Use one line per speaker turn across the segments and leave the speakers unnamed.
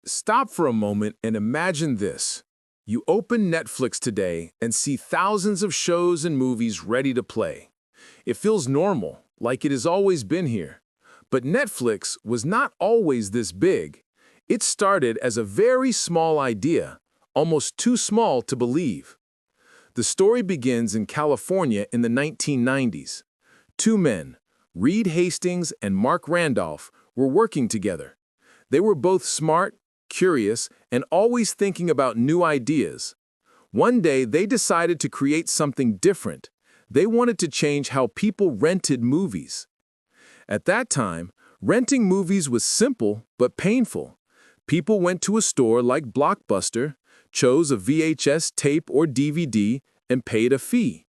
Stop for a moment and imagine this. You open Netflix today and see thousands of shows and movies ready to play. It feels normal, like it has always been here. But Netflix was not always this big. It started as a very small idea, almost too small to believe. The story begins in California in the 1990s. Two men, Reed Hastings and Mark Randolph, were working together. They were both smart, curious, and always thinking about new ideas. One day, they decided to create something different. They wanted to change how people rented movies. At that time, renting movies was simple but painful. People went to a store like Blockbuster, chose a VHS tape or DVD, and paid a fee.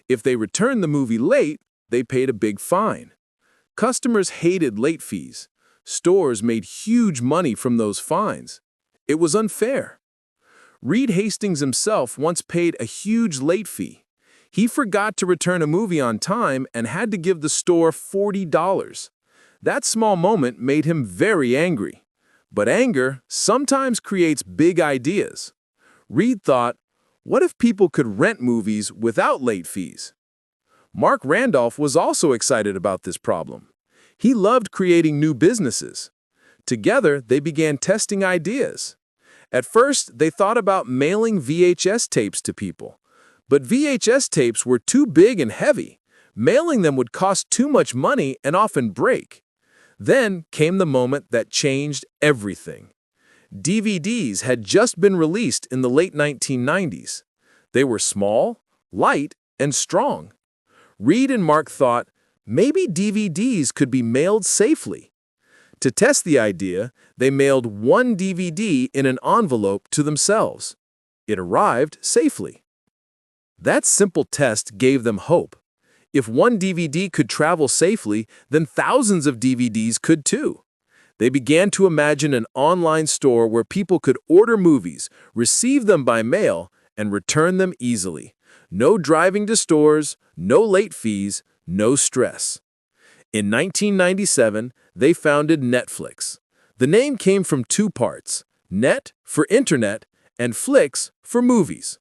If they returned the movie late, they paid a big fine. Customers hated late fees. Stores made huge money from those fines. It was unfair. Reed Hastings himself once paid a huge late fee. He forgot to return a movie on time and had to give the store $40. That small moment made him very angry. But anger sometimes creates big ideas. Reed thought, what if people could rent movies without late fees? Mark Randolph was also excited about this problem. He loved creating new businesses. Together, they began testing ideas. At first, they thought about mailing VHS tapes to people. But VHS tapes were too big and heavy. Mailing them would cost too much money and often break. Then came the moment that changed everything. DVDs had just been released in the late 1990s. They were small, light, and strong. Reed and Mark thought, maybe DVDs could be mailed safely. To test the idea, they mailed one DVD in an envelope to themselves. It arrived safely. That simple test gave them hope. If one DVD could travel safely, then thousands of DVDs could too. They began to imagine an online store where people could order movies, receive them by mail, and return them easily. No driving to stores, no late fees, no stress. In 1997, they founded Netflix. The name came from two parts, net for internet and flix for movies.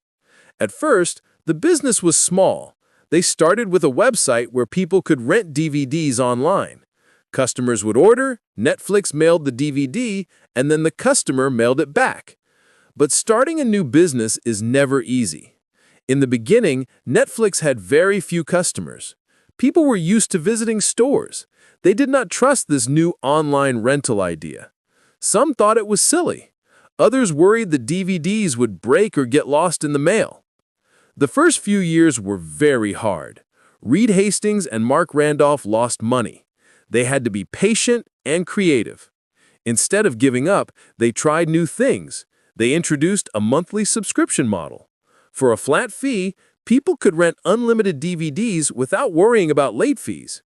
At first, the business was small. They started with a website where people could rent DVDs online. Customers would order, Netflix mailed the DVD, and then the customer mailed it back. But starting a new business is never easy. In the beginning, Netflix had very few customers. People were used to visiting stores. They did not trust this new online rental idea. Some thought it was silly. Others worried the DVDs would break or get lost in the mail. The first few years were very hard. Reed Hastings and Mark Randolph lost money. They had to be patient and creative. Instead of giving up, they tried new things. They introduced a monthly subscription model. For a flat fee, people could rent unlimited DVDs without worrying about late fees.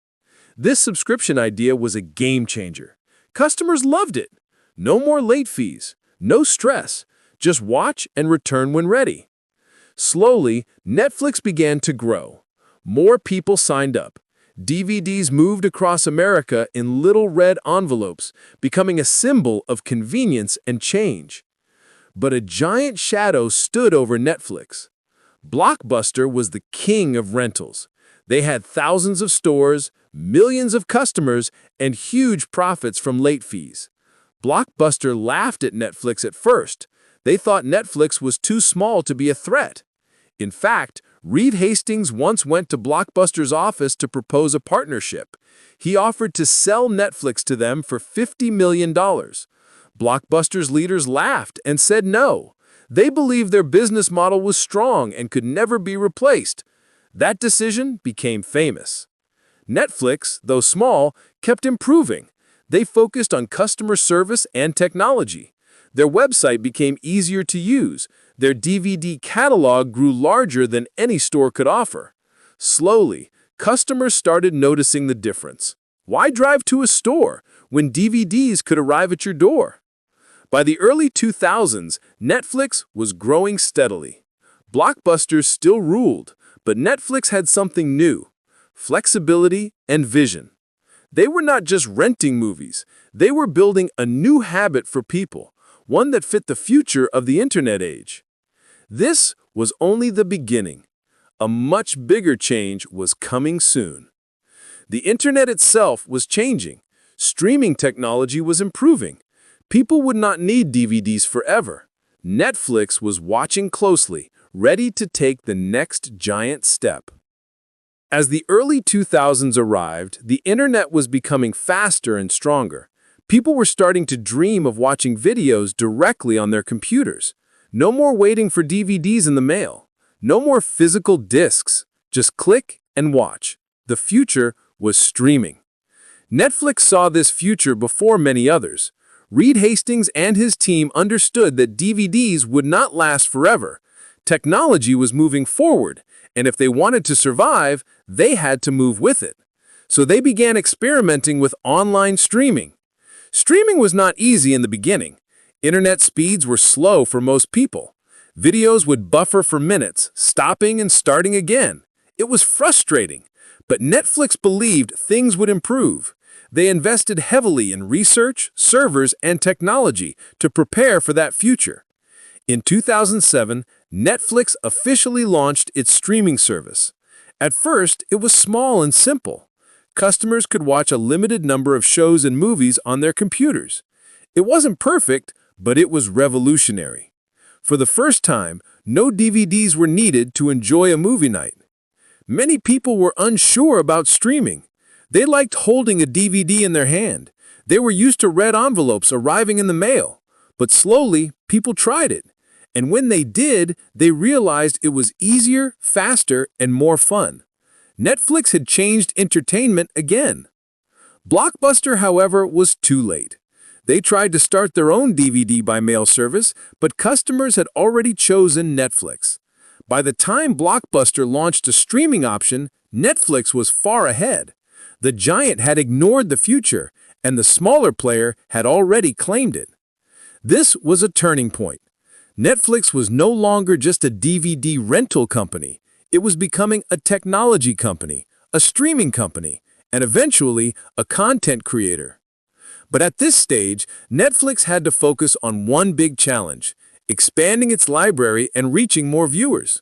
This subscription idea was a game changer. Customers loved it. No more late fees, no stress. Just watch and return when ready. Slowly, Netflix began to grow. More people signed up. DVDs moved across America in little red envelopes, becoming a symbol of convenience and change. But a giant shadow stood over Netflix. Blockbuster was the king of rentals. They had thousands of stores, millions of customers, and huge profits from late fees. Blockbuster laughed at Netflix at first. They thought Netflix was too small to be a threat. In fact, Reed Hastings once went to Blockbuster's office to propose a partnership. He offered to sell Netflix to them for $50 million. Blockbuster's leaders laughed and said no. They believed their business model was strong and could never be replaced. That decision became famous. Netflix, though small, kept improving. They focused on customer service and technology. Their website became easier to use. Their DVD catalog grew larger than any store could offer. Slowly, customers started noticing the difference. Why drive to a store when DVDs could arrive at your door? By the early 2000s, Netflix was growing steadily. Blockbuster still ruled, but Netflix had something new: flexibility and vision. They were not just renting movies. They were building a new habit for people, one that fit the future of the internet age. This was only the beginning. A much bigger change was coming soon. The internet itself was changing. Streaming technology was improving. People would not need DVDs forever. Netflix was watching closely, ready to take the next giant step. As the early 2000s arrived, the internet was becoming faster and stronger. People were starting to dream of watching videos directly on their computers. No more waiting for DVDs in the mail. No more physical discs. Just click and watch. The future was streaming. Netflix saw this future before many others. Reed Hastings and his team understood that DVDs would not last forever. Technology was moving forward, and if they wanted to survive, they had to move with it. So they began experimenting with online streaming. Streaming was not easy in the beginning. Internet speeds were slow for most people. Videos would buffer for minutes, stopping and starting again. It was frustrating, but Netflix believed things would improve. They invested heavily in research, servers, and technology to prepare for that future. In 2007, Netflix officially launched its streaming service. At first, it was small and simple. Customers could watch a limited number of shows and movies on their computers. It wasn't perfect, but it was revolutionary. For the first time, no DVDs were needed to enjoy a movie night. Many people were unsure about streaming. They liked holding a DVD in their hand. They were used to red envelopes arriving in the mail. But slowly, people tried it. And when they did, they realized it was easier, faster, and more fun. Netflix had changed entertainment again. Blockbuster, however, was too late. They tried to start their own DVD by mail service, but customers had already chosen Netflix. By the time Blockbuster launched a streaming option, Netflix was far ahead. The giant had ignored the future, and the smaller player had already claimed it. This was a turning point. Netflix was no longer just a DVD rental company. It was becoming a technology company, a streaming company, and eventually a content creator. But at this stage, Netflix had to focus on one big challenge: expanding its library and reaching more viewers.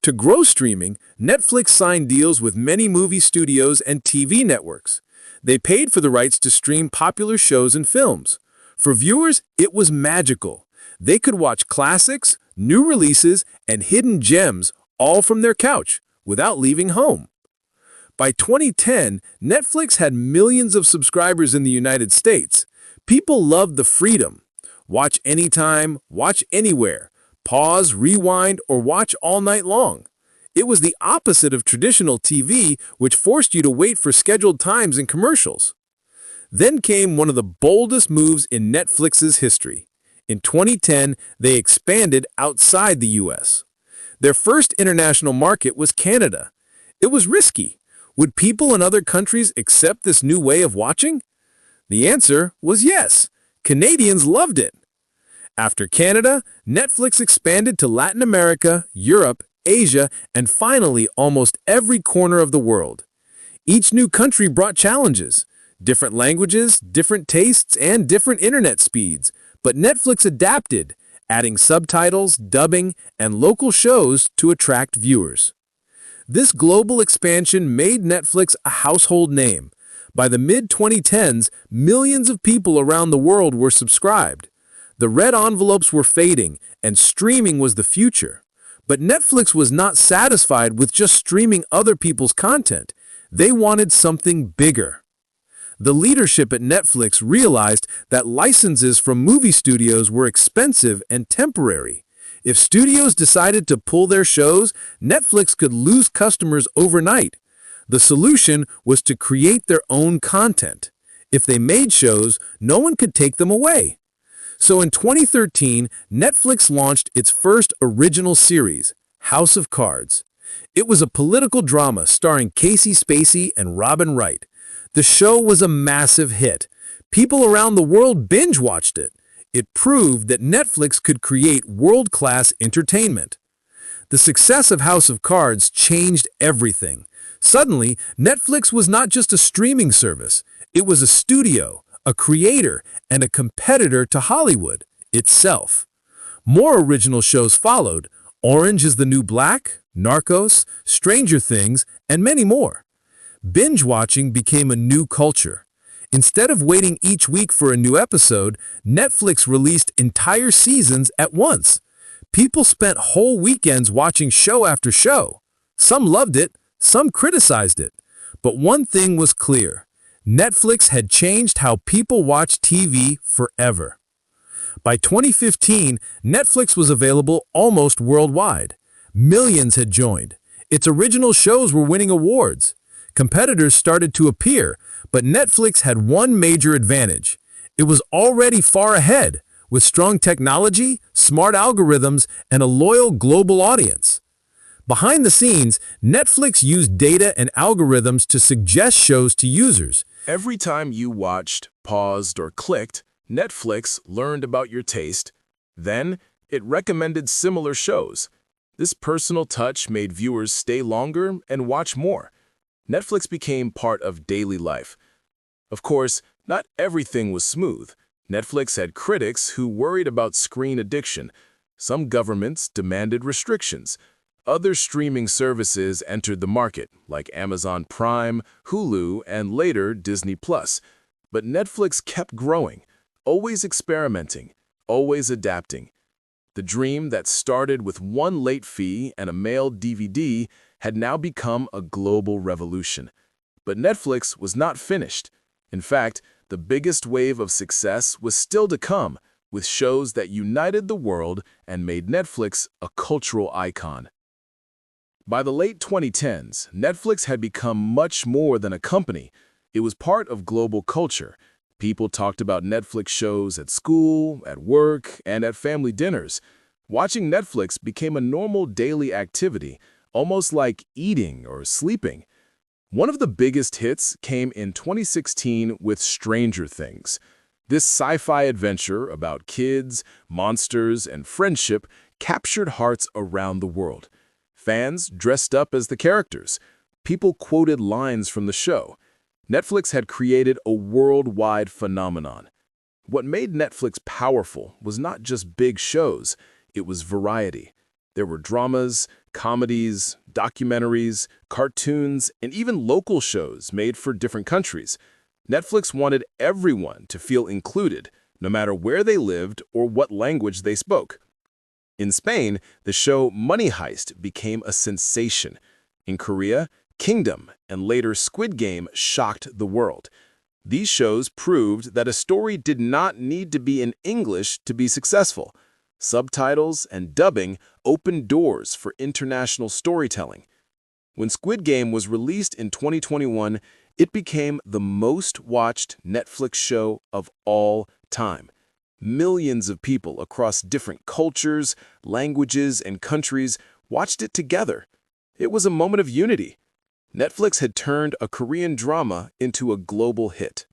To grow streaming, Netflix signed deals with many movie studios and TV networks. They paid for the rights to stream popular shows and films. For viewers, it was magical. They could watch classics, new releases, and hidden gems all from their couch without leaving home. By 2010, Netflix had millions of subscribers in the United States. People loved the freedom. Watch anytime, watch anywhere. Pause, rewind, or watch all night long. It was the opposite of traditional TV, which forced you to wait for scheduled times and commercials. Then came one of the boldest moves in Netflix's history. In 2010, they expanded outside the US. Their first international market was Canada. It was risky. Would people in other countries accept this new way of watching? The answer was yes. Canadians loved it. After Canada, Netflix expanded to Latin America, Europe, Asia, and finally almost every corner of the world. Each new country brought challenges: different languages, different tastes, and different internet speeds. But Netflix adapted, adding subtitles, dubbing, and local shows to attract viewers. This global expansion made Netflix a household name. By the mid-2010s, millions of people around the world were subscribed. The red envelopes were fading, and streaming was the future. But Netflix was not satisfied with just streaming other people's content. They wanted something bigger. The leadership at Netflix realized that licenses from movie studios were expensive and temporary. If studios decided to pull their shows, Netflix could lose customers overnight. The solution was to create their own content. If they made shows, no one could take them away. So in 2013, Netflix launched its first original series, House of Cards. It was a political drama starring Casey Spacey and Robin Wright. The show was a massive hit. People around the world binge-watched it. It proved that Netflix could create world-class entertainment. The success of House of Cards changed everything. Suddenly, Netflix was not just a streaming service. It was a studio, a creator, and a competitor to Hollywood.
itself. More original shows followed. Orange is the New Black, Narcos, Stranger Things, and many more. Binge watching became a new culture. Instead of waiting each week for a new episode, Netflix released entire seasons at once. People spent whole weekends watching show after show. Some loved it, some criticized it. But one thing was clear. Netflix had changed how people watch TV forever. By 2015, Netflix was available almost worldwide. Millions had joined. Its original shows were winning awards. Competitors started to appear, but Netflix had one major advantage. It was already far ahead, with strong technology, smart algorithms, and a loyal global audience. Behind the scenes, Netflix used data and algorithms to suggest shows to users.
Every time you watched, paused, or clicked, Netflix learned about your taste. Then, it recommended similar shows. This personal touch made viewers stay longer and watch more. Netflix became part of daily life. Of course, not everything was smooth. Netflix had critics who worried about screen addiction. Some governments demanded restrictions. Other streaming services entered the market, like Amazon Prime, Hulu, and later Disney+. But Netflix kept growing, always experimenting, always adapting. The dream that started with one late fee and a mailed DVD had now become a global revolution. But Netflix was not finished. In fact, the biggest wave of success was still to come, with shows that united the world and made Netflix a cultural icon. By the late 2010s, Netflix had become much more than a company. It was part of global culture. People talked about Netflix shows at school, at work, and at family dinners. Watching Netflix became a normal daily activity, almost like eating or sleeping. One of the biggest hits came in 2016 with Stranger Things. This sci-fi adventure about kids, monsters, and friendship captured hearts around the world. Fans dressed up as the characters. People quoted lines from the show. Netflix had created a worldwide phenomenon. What made Netflix powerful was not just big shows, it was variety. There were dramas, comedies, documentaries, cartoons, and even local shows made for different countries. Netflix wanted everyone to feel included, no matter where they lived or what language they spoke. In Spain, the show Money Heist became a sensation. In Korea, Kingdom and later Squid Game shocked the world. These shows proved that a story did not need to be in English to be successful. Subtitles and dubbing opened doors for international storytelling. When Squid Game was released in 2021, it became the most watched Netflix show of all time. Millions of people across different cultures, languages, and countries watched it together. It was a moment of unity. Netflix had turned a Korean drama into a global hit.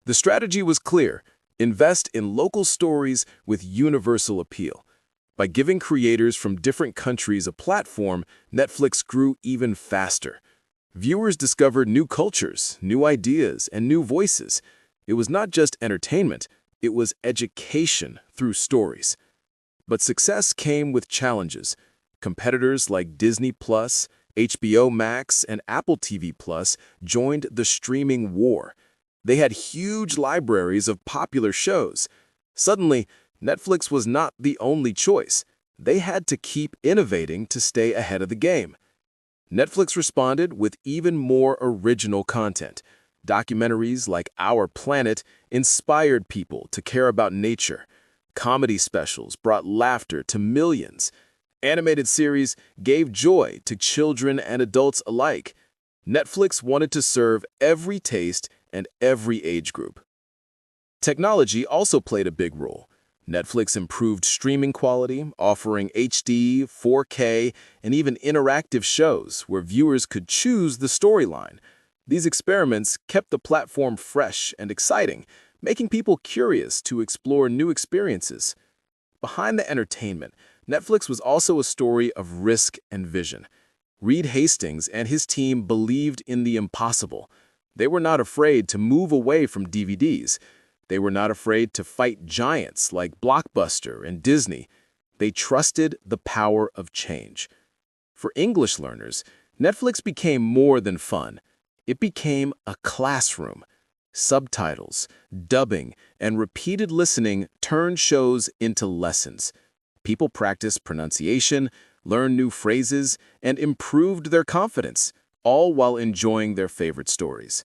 The strategy was clear: invest in local stories with universal appeal. By giving creators from different countries a platform, Netflix grew even faster. Viewers discovered new cultures, new ideas, and new voices. It was not just entertainment, it was education through stories. But success came with challenges. Competitors like Disney+, HBO Max, and Apple TV Plus joined the streaming war. They had huge libraries of popular shows. Suddenly, Netflix was not the only choice. They had to keep innovating to stay ahead of the game. Netflix responded with even more original content. Documentaries like Our Planet inspired people to care about nature. Comedy specials brought laughter to millions. Animated series gave joy to children and adults alike. Netflix wanted to serve every taste and every age group. Technology also played a big role. Netflix improved streaming quality, offering HD, 4K, and even interactive shows where viewers could choose the storyline. These experiments kept the platform fresh and exciting, making people curious to explore new experiences. Behind the entertainment, Netflix was also a story of risk and vision. Reed Hastings and his team believed in the impossible. They were not afraid to move away from DVDs. They were not afraid to fight giants like Blockbuster and Disney. They trusted the power of change. For English learners, Netflix became more than fun. It became a classroom. Subtitles, dubbing, and repeated listening turned shows into lessons. People practiced pronunciation, learned new phrases, and improved their confidence, all while enjoying their favorite stories.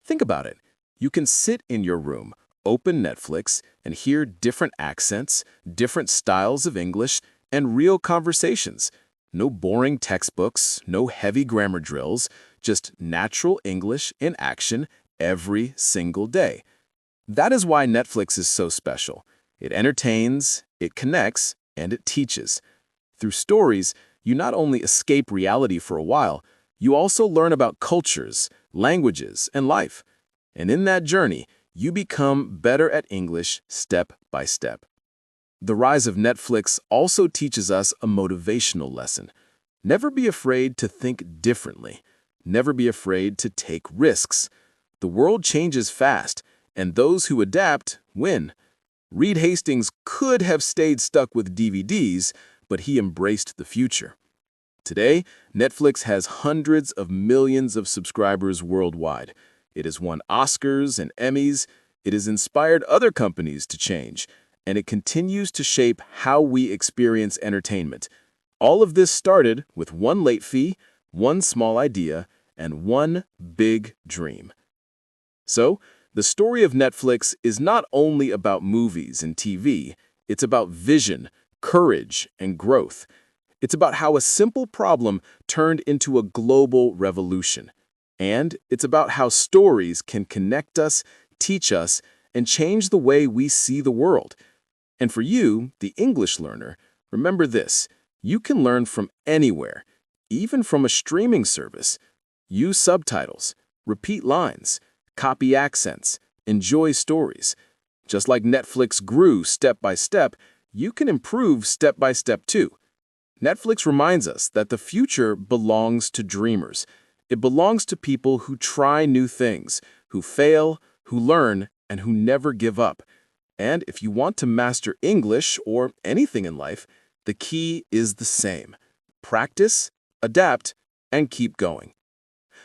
Think about it. You can sit in your room, open Netflix, and hear different accents, different styles of English, and real conversations. No boring textbooks, no heavy grammar drills, just natural English in action every single day. That is why Netflix is so special. It entertains, it connects, and it teaches. Through stories, you not only escape reality for a while, you also learn about cultures, languages, and life. And in that journey, you become better at English step by step. The rise of Netflix also teaches us a motivational lesson. Never be afraid to think differently. Never be afraid to take risks. The world changes fast, and those who adapt win. Reed Hastings could have stayed stuck with DVDs, but he embraced the future. Today, Netflix has hundreds of millions of subscribers worldwide. It has won Oscars and Emmys. It has inspired other companies to change, and it continues to shape how we experience entertainment. All of this started with one late fee, one small idea, and one big dream. So, the story of Netflix is not only about movies and TV, it's about vision, courage, and growth. It's about how a simple problem turned into a global revolution. And it's about how stories can connect us, teach us, and change the way we see the world. And for you, the English learner, remember this: you can learn from anywhere, even from a streaming service. Use subtitles, repeat lines, copy accents, enjoy stories. Just like Netflix grew step by step, you can improve step by step too. Netflix reminds us that the future belongs to dreamers. It belongs to people who try new things, who fail, who learn, and who never give up. And if you want to master English or anything in life, the key is the same: practice, adapt, and keep going.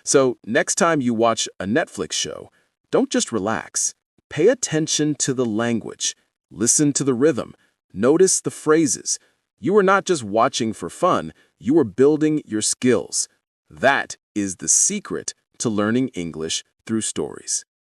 So next time you watch a Netflix show, don't just relax. Pay attention to the language. Listen to the rhythm. Notice the phrases. You are not just watching for fun, you are building your skills. That is the secret to learning English through stories.